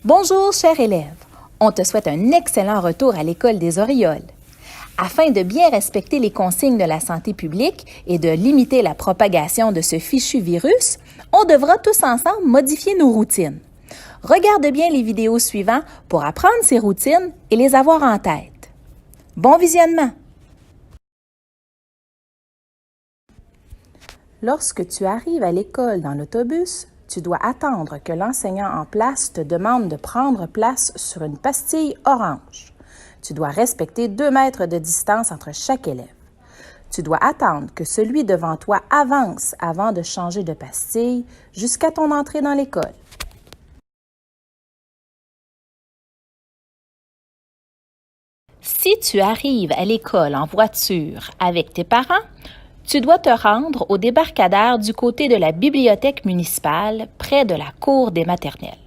Bonjour, chers élèves. On te souhaite un excellent retour à l'école des Orioles. Afin de bien respecter les consignes de la santé publique et de limiter la propagation de ce fichu virus, on devra tous ensemble modifier nos routines. Regarde bien les vidéos suivantes pour apprendre ces routines et les avoir en tête. Bon visionnement! Lorsque tu arrives à l'école dans l'autobus, tu dois attendre que l'enseignant en place te demande de prendre place sur une pastille orange. Tu dois respecter 2 mètres de distance entre chaque élève. Tu dois attendre que celui devant toi avance avant de changer de pastille jusqu'à ton entrée dans l'école. Si tu arrives à l'école en voiture avec tes parents, tu dois te rendre au débarcadère du côté de la bibliothèque municipale, près de la cour des maternelles.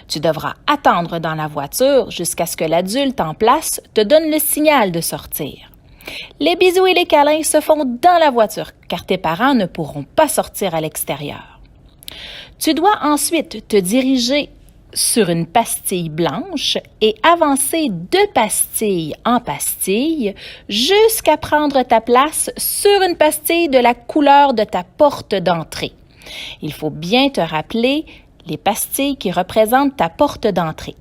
Tu devras attendre dans la voiture jusqu'à ce que l'adulte en place te donne le signal de sortir. Les bisous et les câlins se font dans la voiture, car tes parents ne pourront pas sortir à l'extérieur. Tu dois ensuite te diriger sur une pastille blanche et avancer de pastille en pastille jusqu'à prendre ta place sur une pastille de la couleur de ta porte d'entrée. Il faut bien te rappeler les pastilles qui représentent ta porte d'entrée.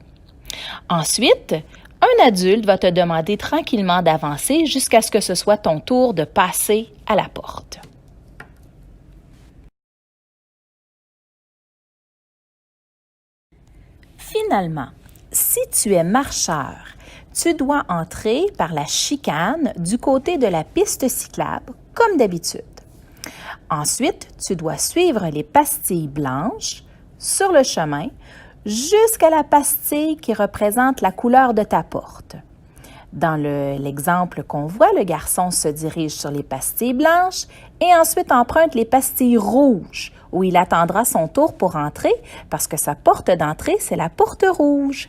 Ensuite, un adulte va te demander tranquillement d'avancer jusqu'à ce que ce soit ton tour de passer à la porte. Finalement, si tu es marcheur, tu dois entrer par la chicane du côté de la piste cyclable, comme d'habitude. Ensuite, tu dois suivre les pastilles blanches sur le chemin jusqu'à la pastille qui représente la couleur de ta porte. Dans l'exemple qu'on voit, le garçon se dirige sur les pastilles blanches et ensuite emprunte les pastilles rouges, où il attendra son tour pour entrer parce que sa porte d'entrée, c'est la porte rouge.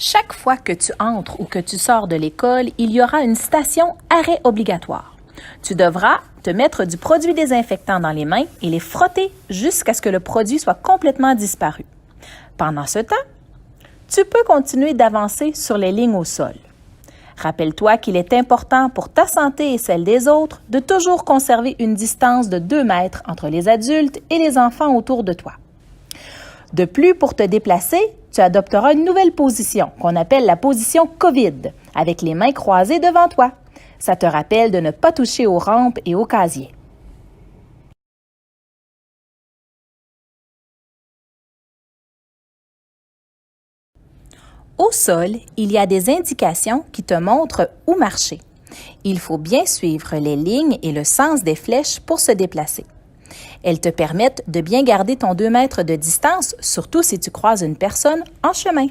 Chaque fois que tu entres ou que tu sors de l'école, il y aura une station arrêt obligatoire. Tu devras te mettre du produit désinfectant dans les mains et les frotter jusqu'à ce que le produit soit complètement disparu. Pendant ce temps, tu peux continuer d'avancer sur les lignes au sol. Rappelle-toi qu'il est important pour ta santé et celle des autres de toujours conserver une distance de 2 mètres entre les adultes et les enfants autour de toi. De plus, pour te déplacer, tu adopteras une nouvelle position qu'on appelle la position COVID, avec les mains croisées devant toi. Ça te rappelle de ne pas toucher aux rampes et aux casiers. Au sol, il y a des indications qui te montrent où marcher. Il faut bien suivre les lignes et le sens des flèches pour se déplacer. Elles te permettent de bien garder ton 2 mètres de distance, surtout si tu croises une personne en chemin.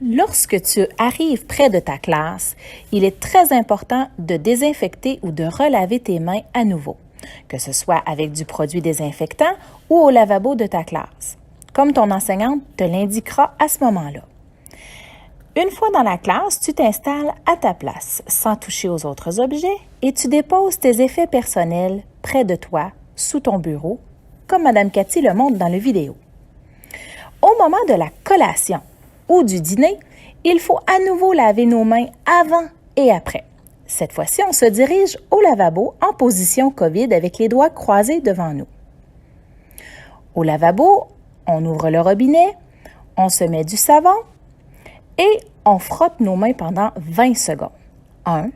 Lorsque tu arrives près de ta classe, il est très important de désinfecter ou de relaver tes mains à nouveau, que ce soit avec du produit désinfectant ou au lavabo de ta classe, comme ton enseignante te l'indiquera à ce moment-là. Une fois dans la classe, tu t'installes à ta place sans toucher aux autres objets et tu déposes tes effets personnels près de toi, sous ton bureau, comme Mme Cathy le montre dans la vidéo. Au moment de la collation ou du dîner, il faut à nouveau laver nos mains avant et après. Cette fois-ci, on se dirige au lavabo en position COVID avec les doigts croisés devant nous. Au lavabo, on ouvre le robinet, on se met du savon, et on frotte nos mains pendant 20 secondes. 1,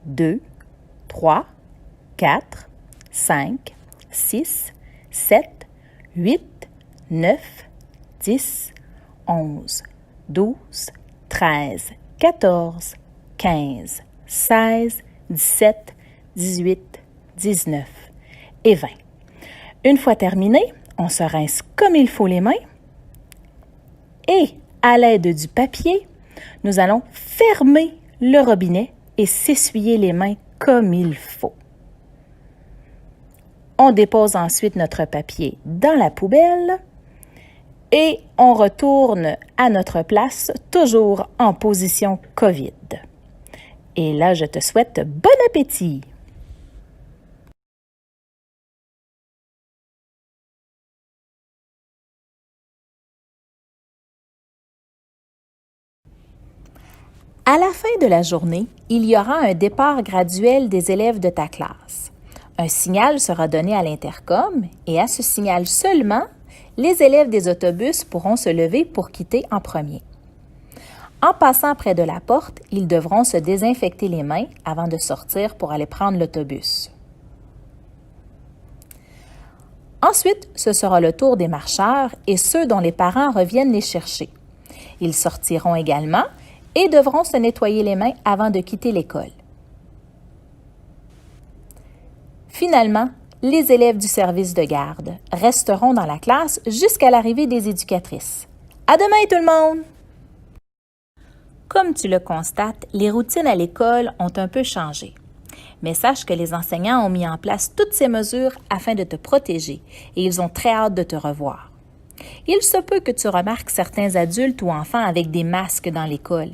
2, 3, 4, 5, 6, 7, 8, 9, 10, 11, 12, 13, 14, 15, 16, 17, 18, 19 et 20. Une fois terminé, on se rince comme il faut les mains et à l'aide du papier, nous allons fermer le robinet et s'essuyer les mains comme il faut. On dépose ensuite notre papier dans la poubelle et on retourne à notre place, toujours en position COVID. Et là, je te souhaite bon appétit! À la fin de la journée, il y aura un départ graduel des élèves de ta classe. Un signal sera donné à l'intercom et à ce signal seulement, les élèves des autobus pourront se lever pour quitter en premier. En passant près de la porte, ils devront se désinfecter les mains avant de sortir pour aller prendre l'autobus. Ensuite, ce sera le tour des marcheurs et ceux dont les parents reviennent les chercher. Ils sortiront également et devront se nettoyer les mains avant de quitter l'école. Finalement, les élèves du service de garde resteront dans la classe jusqu'à l'arrivée des éducatrices. À demain tout le monde! Comme tu le constates, les routines à l'école ont un peu changé. Mais sache que les enseignants ont mis en place toutes ces mesures afin de te protéger et ils ont très hâte de te revoir. Il se peut que tu remarques certains adultes ou enfants avec des masques dans l'école.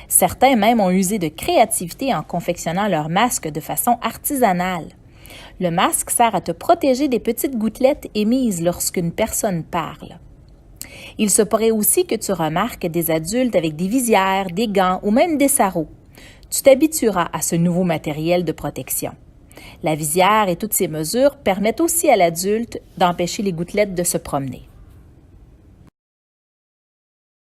Certains même ont usé de créativité en confectionnant leurs masques de façon artisanale. Le masque sert à te protéger des petites gouttelettes émises lorsqu'une personne parle. Il se pourrait aussi que tu remarques des adultes avec des visières, des gants ou même des sarraux. Tu t'habitueras à ce nouveau matériel de protection. La visière et toutes ces mesures permettent aussi à l'adulte d'empêcher les gouttelettes de se promener.